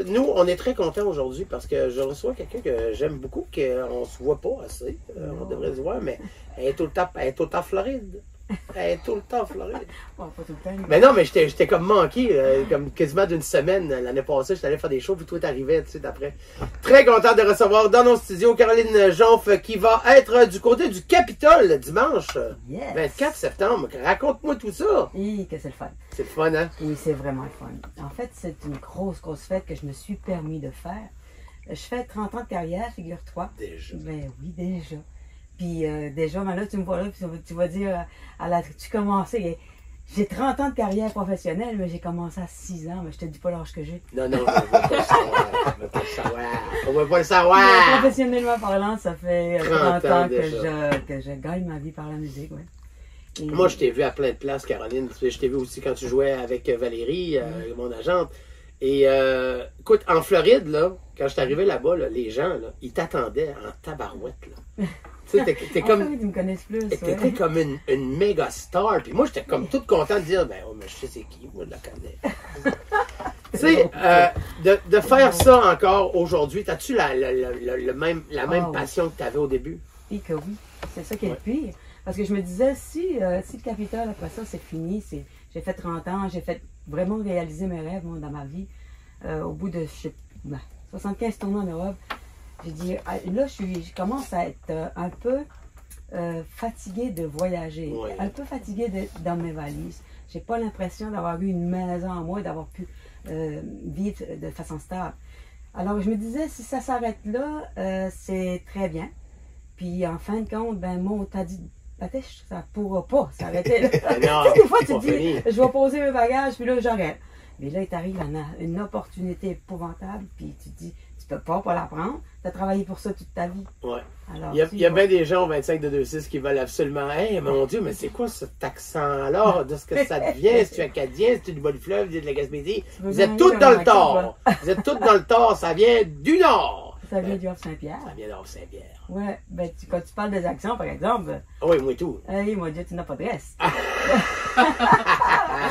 nous, on est très contents aujourd'hui parce que je reçois quelqu'un que j'aime beaucoup, qu'on ne se voit pas assez. On devrait se voir, mais elle est tout le temps en Floride. Elle est tout le temps en Floride. Bon, pas tout le temps. Mais non, mais j'étais comme manqué, comme quasiment d'une semaine. L'année passée, j'étais allé faire des shows, puis toi, t'arrivais tout de suite après. Très content de recevoir dans nos studios Caroline Jonf, qui va être du côté du Capitole dimanche 24 septembre. Raconte-moi tout ça. Et que c'est le fun. C'est le fun, hein? Oui, c'est vraiment le fun. En fait, c'est une grosse fête que je me suis permis de faire. Je fais 30 ans de carrière, figure-toi. Déjà. Ben oui, déjà. Puis déjà, ben là, tu me vois là, puis tu vas dire, tu commençais. J'ai 30 ans de carrière professionnelle, mais j'ai commencé à 6 ans, mais je te dis pas l'âge que j'ai. Non, on veut pas le savoir. On veut pas le savoir. On veut pas le savoir. Mais professionnellement parlant, ça fait 30 ans que je gagne ma vie par la musique, ouais. Et... Moi, je t'ai vu à plein de places, Caroline. Je t'ai vu aussi quand tu jouais avec Valérie, mon agente. Et écoute, en Floride, là, quand je suis arrivé là-bas, là, les gens, là, ils t'attendaient en tabarouette. Là. Tu sais, t'es comme. Ils me connaissent plus. T'étais comme une méga star. Puis moi, j'étais comme tout content de dire, ben, oh, mais je sais c'est qui, moi, je la connais. Tu sais, de faire ça encore aujourd'hui, t'as-tu la même passion que t'avais au début? Puis que oui, c'est ça qui est le pire. Parce que je me disais, si le Capitole, après ça, c'est fini, j'ai fait 30 ans, j'ai fait vraiment réaliser mes rêves, moi, dans ma vie. Au bout de 75 tournois en Europe, j'ai dit, là, je commence à être un peu fatiguée de voyager, un peu fatiguée dans mes valises. J'ai pas l'impression d'avoir eu une maison à moi, d'avoir pu vivre de façon stable. Alors, je me disais, si ça s'arrête là, c'est très bien. Puis, en fin de compte, ben, moi, t'as dit, ça ne pourra pas s'arrêter là. Non, des fois, tu te dis, je vais poser mes bagages, puis là, j'arrête. Mais là, il t'arrive une opportunité épouvantable, puis tu te dis, tu peux pas la prendre. Tu as travaillé pour ça toute ta vie. Ouais. Alors, il y a bien des gens au 25 de 2-6 qui veulent absolument, hey, mon Dieu, mais c'est quoi cet accent-là? De ce que ça devient? Si tu es acadien, si tu es du Bas-du-Fleuve, si tu es de la Gaspésie? Vous êtes tous dans le tort. Vous êtes tous dans le tort. Ça vient du Nord. Ça vient du Havre-Saint-Pierre. Ça vient du Havre-Saint-Pierre. Ouais, ben quand tu parles des accents, par exemple. Ah oui, moi et tout. Hey, mon Dieu, tu n'as pas de reste.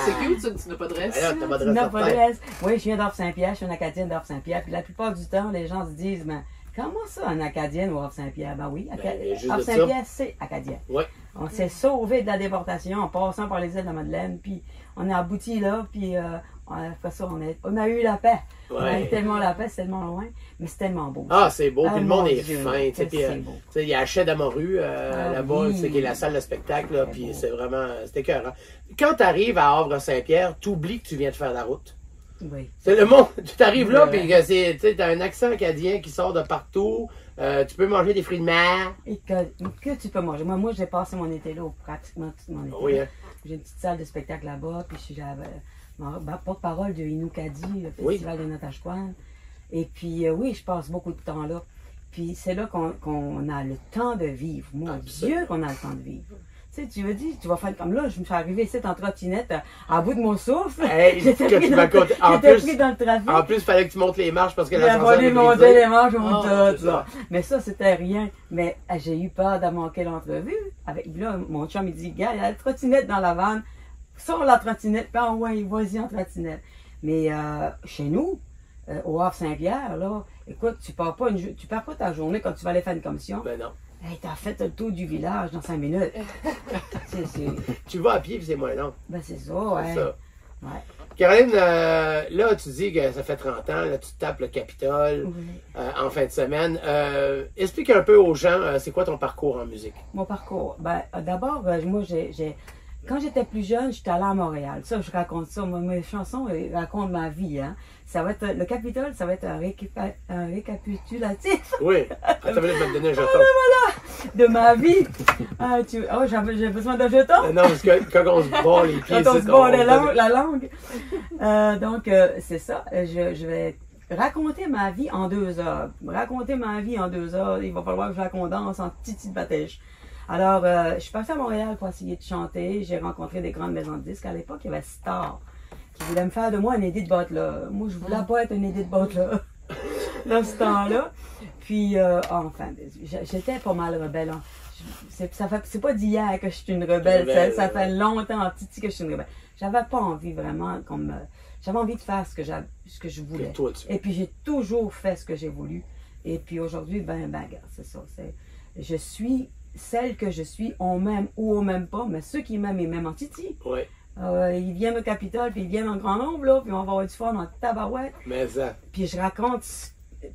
C'est cute, ça, tu n'as pas de reste. Alors, t'as pas de Tu n'as pas de reste. reste. Oui, je viens d'Havre-Saint-Pierre, je suis une Acadienne d'Havre-Saint-Pierre. Puis la plupart du temps, les gens se disent, mais comment ça, une Acadienne ou Havre-Saint-Pierre? Ben oui, Havre-Saint-Pierre, c'est Acadien. Ouais. On s'est sauvé de la déportation en passant par les îles de la Madeleine, puis on est abouti là, puis après ça, on a eu la paix. Ouais. On a eu tellement la paix, c'est tellement loin, mais c'est tellement beau. Ah, c'est beau, puis le monde mon est Dieu, fin. Tu sais, il y a Hachette à Morue là-bas, oui. qui est la salle de spectacle, là, puis c'est vraiment, c'est écœurant. Quand tu arrives à Havre-Saint-Pierre, tu oublies que tu viens de faire la route. Oui. C'est le monde, tu t'arrives là, puis tu as un accent acadien qui sort de partout, tu peux manger des fruits de mer. Et que tu peux manger. Moi j'ai passé mon été là, pratiquement tout mon été. Oui, hein. J'ai une petite salle de spectacle là-bas, puis je suis porte-parole de Inukadi, le festival de Natashquan. Et puis, oui, je passe beaucoup de temps là. Puis, c'est là qu'on a le temps de vivre. Mon Dieu, qu'on a le temps de vivre. Tu sais, tu me dis, tu vas faire comme là, je me suis arrivée ici en trottinette, à bout de mon souffle. Hey, J'étais que pris, tu dans, m'accomtes- en j'étais plus- pris dans le trafic. En plus, il fallait que tu montes les marches parce que J'ai l'ascenseur est monté brisé. les manches, c'est tout ça. Mais ça, c'était rien. Mais j'ai eu peur de manquer l'entrevue. Là, mon chum, il dit, gars, il y a la trottinette dans la vanne. Sors la trottinette, puis ouais, vas-y en trottinette. Mais chez nous, au Havre-Saint-Pierre, là, écoute, tu pars pas ta journée quand tu vas aller faire une commission. Ben non. Hey, t'as fait le tour du village dans 5 minutes. Tu vas à pied, puis c'est moins long. Ben c'est ça, ouais. C'est ça. Ouais. Caroline, là, tu dis que ça fait 30 ans, là, tu tapes le Capitole Oui. en fin de semaine. Explique un peu aux gens, c'est quoi ton parcours en musique? Mon parcours. Ben, d'abord, moi, quand j'étais plus jeune, j'étais allée à Montréal. Ça, je raconte ça. Mes chansons racontent ma vie. Hein. Ça va être, le Capitole, ça va être un récapitulatif Oui. Attends, je vais te donner un jeton. de ma vie. J'ai besoin d'un jeton. Non, parce que quand on se bat les pieds, Quand on se bat la langue. Donc, c'est ça. Je vais raconter ma vie en 2 heures. Raconter ma vie en 2 heures, il va falloir que je la condense en petites batailles. Alors, je suis passée à Montréal pour essayer de chanter. J'ai rencontré des grandes maisons de disques. À l'époque, il y avait Star qui voulait me faire de moi un Edith Butler. Moi, je voulais pas être une Edith Butler dans ce temps-là. Puis, enfin, j'étais pas mal rebelle. Hein. C'est pas d'hier que je suis une rebelle. Ça fait longtemps en titi que je suis une rebelle. J'avais pas envie vraiment comme... j'avais envie de faire ce que je voulais. Toi, tu... Et puis j'ai toujours fait ce que j'ai voulu. Et puis aujourd'hui, regarde, c'est ça. Je suis celle que je suis, on m'aime ou on m'aime pas, mais ceux qui m'aiment, ils m'aiment en titi. Ouais. Ils viennent au Capitole, puis ils viennent en grand nombre, là, puis on va avoir du fun en tabarouette. Mais ça. Puis je raconte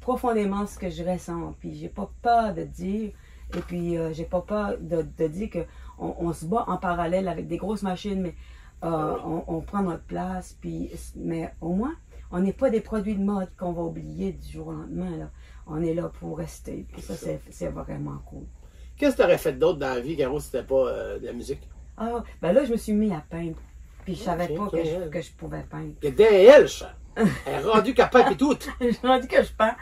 profondément ce que je ressens. Puis j'ai pas peur de dire, et puis j'ai pas peur de dire qu'on se bat en parallèle avec des grosses machines, mais on prend notre place. Puis, mais au moins, on n'est pas des produits de mode qu'on va oublier du jour au lendemain. Là. On est là pour rester. Puis ça, c'est vraiment cool. Qu'est-ce que tu aurais fait d'autre dans la vie, Caro, si c'était pas de la musique? Ah, ben là, je me suis mis à peindre. Puis je savais pas que je pouvais peindre. Il y a elle, ça. Elle est rendue capable et tout. J'ai rendu que je peins.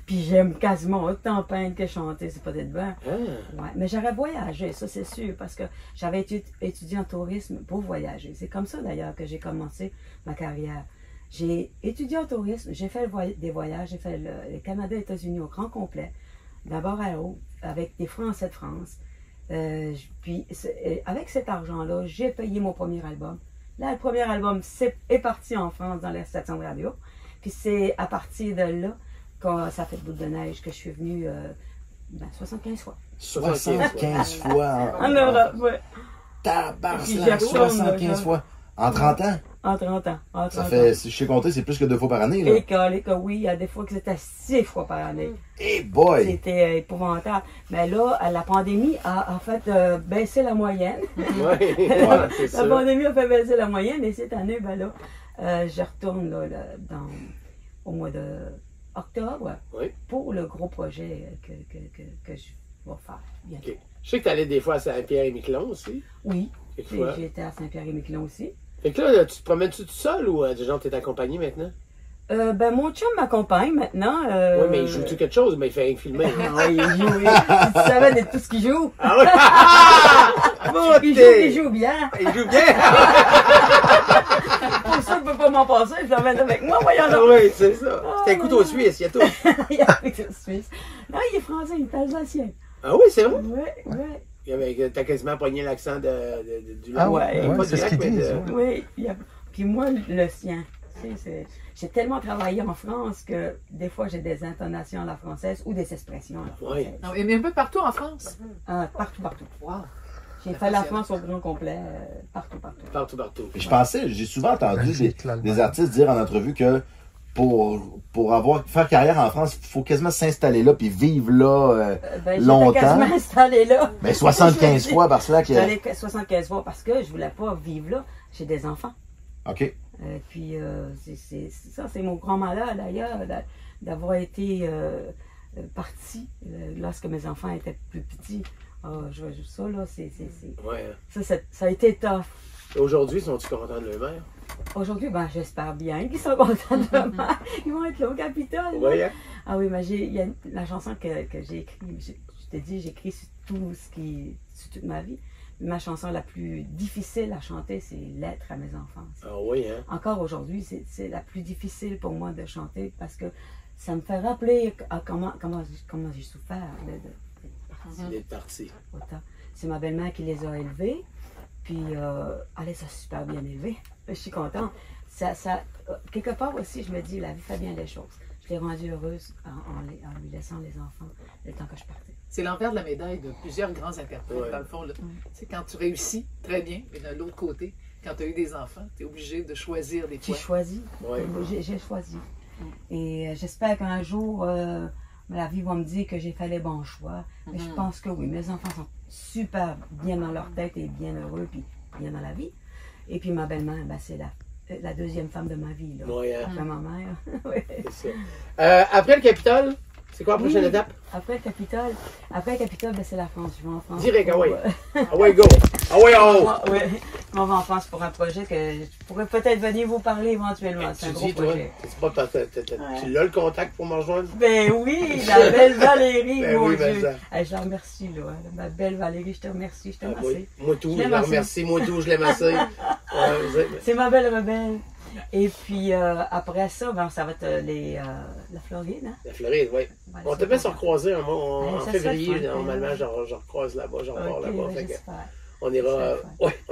Puis j'aime quasiment autant peindre que chanter, c'est pas d'être bien. Ouais, mais j'aurais voyagé, ça c'est sûr, parce que j'avais étudié en tourisme pour voyager. C'est comme ça d'ailleurs que j'ai commencé ma carrière. J'ai étudié en tourisme, j'ai fait des voyages, j'ai fait le Canada et les États-Unis au grand complet. D'abord à l'eau, avec des Français de France. Puis avec cet argent-là, j'ai payé mon premier album. Là, le premier album est parti en France dans la station de radio. Puis c'est à partir de là, quand ça fait de bout de neige, que je suis venue 75 fois. 75 fois. En Europe, oui. Tabarnak, 75 fois. En 30 ans? En 30 ans. Ça fait, si je sais compter, c'est plus que 2 fois par année, là. Et oui, il y a des fois que c'était 6 fois par année. Hey boy! C'était épouvantable. Mais là, la pandémie a fait baisser la moyenne. Ouais, c'est ça. La pandémie a fait baisser la moyenne et cette année, je retourne au mois d'octobre pour le gros projet que je vais faire. Okay. Je sais que tu allais des fois à Saint-Pierre-et-Miquelon aussi. Oui, j'ai été à Saint-Pierre-et-Miquelon aussi. Fait que là, tu te promènes-tu tout seul ou genre t'es accompagné maintenant? Mon chum m'accompagne maintenant. Oui, mais il joue-tu quelque chose? Mais il fait rien que filmer. Ah oui, il joue, oui. Si tu savais de tout ce qu'il joue. Ah oui? Il joue bien. Il joue bien? Pour ça, je peux pas m'en passer, je l'emmène avec moi, voyons donc. Oui, c'est ça. C'est un couteau suisse, il y a tout. Il y a un couteau suisse. Non, il est français, il est alsacien. Ah oui, c'est vrai? Oui. T'as quasiment pogné l'accent du Ah lac. ouais, Pas c'est du ce lac, qu'ils mais disent. Oui, puis moi, le sien. J'ai tellement travaillé en France que des fois j'ai des intonations à la française ou des expressions à la française. Oui. Non, mais un peu partout en France. Partout. Wow. J'ai fait la France au grand complet, partout. Partout. Puis je pensais, j'ai souvent entendu Belgique, l'Allemagne. des artistes dire en entrevue que pour faire carrière en France, il faut quasiment s'installer là puis vivre là longtemps. J'étais quasiment installée là. Mais 75 fois par cela que... J'allais 75 fois parce que je voulais pas vivre là. J'ai des enfants. OK. Puis c'est mon grand malheur d'ailleurs d'avoir été parti lorsque mes enfants étaient plus petits. Ça là, ça a été tough. Aujourd'hui, sont-ils contents de leur mère? Aujourd'hui, j'espère bien qu'ils sont contents de leur mère. Ils vont être là au Capitole. Oui, hein? Ah oui, mais il y a la chanson que j'ai écrite. Je te dis, j'ai écrit sur sur toute ma vie. Ma chanson la plus difficile à chanter, c'est Lettre à mes enfants. Ah oui, hein? Encore aujourd'hui, c'est la plus difficile pour moi de chanter parce que ça me fait rappeler comment j'ai souffert d'être parti. C'est ma belle-mère qui les a élevés, puis elle les a super bien élevés. Je suis contente. Quelque part aussi, je me dis, la vie fait bien les choses. Je l'ai rendue heureuse en lui laissant les enfants le temps que je partais. C'est l'envers de la médaille de plusieurs grands interprètes, dans le fond. C'est quand tu réussis, très bien, mais de l'autre côté, quand tu as eu des enfants, tu es obligé de choisir des fois. J'ai choisi. J'ai choisi. Et j'espère qu'un jour, la vie va me dire que j'ai fait les bons choix. Mais je pense que oui, mes enfants sont super bien dans leur tête et bien heureux, puis bien dans la vie. Et puis ma belle-mère, c'est la deuxième femme de ma vie, là. Oui, hein? Après ma mère. C'est ça. Après le Capitole, c'est quoi la prochaine étape? Après le Capitole, c'est la France. Je vais en France. Direct, ah ouais. Ah ouais, go! Ah ouais, oh! Oui, je m'en vais en France pour un projet que je pourrais peut-être venir vous parler éventuellement. C'est un gros projet. Tu l'as le contact pour me rejoindre? Ben oui, la belle Valérie, ben mon oui, Dieu. Ben je la remercie, là. Ma belle Valérie, je te remercie, je t'aime assez. Oui. Moi tout, je la remercie. Moi tout, je l'aime assez. C'est ma belle rebelle. Et puis après ça, ça va être la Floride. Hein? La Floride, oui. On devait se recroiser en février, normalement, je recroise là-bas, je repars là-bas. On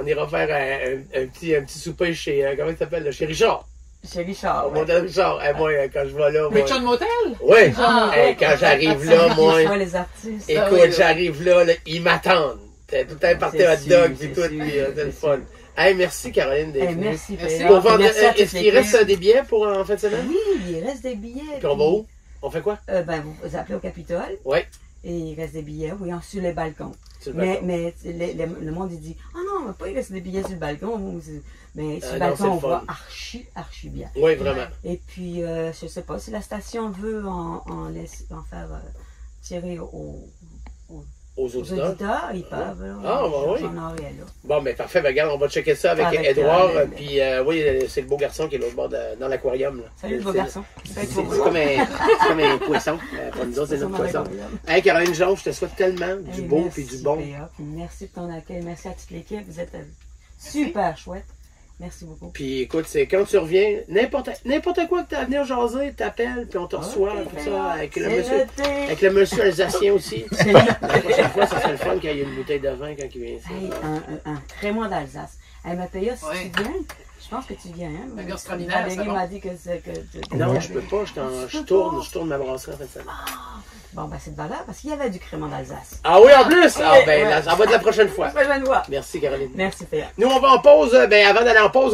ira faire un petit souper chez, comment il s'appelle, chez Richard. Chez Richard. Au motel Richard. Moi, quand je vais là, moi... Richard Motel? Oui. Ah. Quand j'arrive là, moi... Je vois les artistes. Écoute, j'arrive là, ils m'attendent. T'as tout un party hot dog, puis tout, puis c'est le fun. Hey, merci Caroline d'être venue. Merci. Pour vendre, est-ce qu'il reste des billets pour en fin de semaine? Oui, il reste des billets. Puis on va où? On fait quoi? Vous appelez au Capitole. Oui. Et il reste des billets, oui, sur les balcons. Sur le balcon. Mais le monde, il dit, ah non, mais pas il reste des billets sur le balcon. Mais sur le non, balcon, on c'est le voit fun. archi bien. Oui, vraiment. Et puis, je sais pas, si la station veut en faire tirer Aux aux auditeurs. auditeurs, ils peuvent. Là, Ah, bah oui. J'en aurai là. Bon, ben parfait. Ben, regarde, on va checker ça avec Edouard. Puis, oui, c'est le beau garçon qui est l'autre bord dans l'aquarium. là. Salut le beau garçon. C'est comme un poisson. Pour nous autres, c'est notre poisson. Hey, Caroline Jean, je te souhaite tellement du beau puis du bon. PA, puis merci de ton accueil. Merci à toute l'équipe. Vous êtes super chouette. Merci beaucoup. Puis écoute, c'est quand tu reviens, n'importe quoi que tu as à venir jaser, t'appelles, puis on te reçoit, tout ça, avec le monsieur alsacien aussi. La prochaine fois, ça serait le fun qu'il y ait une bouteille de vin quand il vient ici. Hey, un crémois d'Alsace. Hey, ma PA, si tu viens, je pense que tu viens. Hein? Un gastronomique, Valérie m'a dit que c'est que. Non, je peux pas, je tourne ma brasserie en fait ça. Bon, ben c'est de valeur parce qu'il y avait du crément d'Alsace. Ah oui, en plus? Ah ben, ouais. là, ça va être la prochaine fois. Je vais le voir. Merci, Caroline. Merci, PA. Nous, on va en pause. Ben, avant d'aller en pause,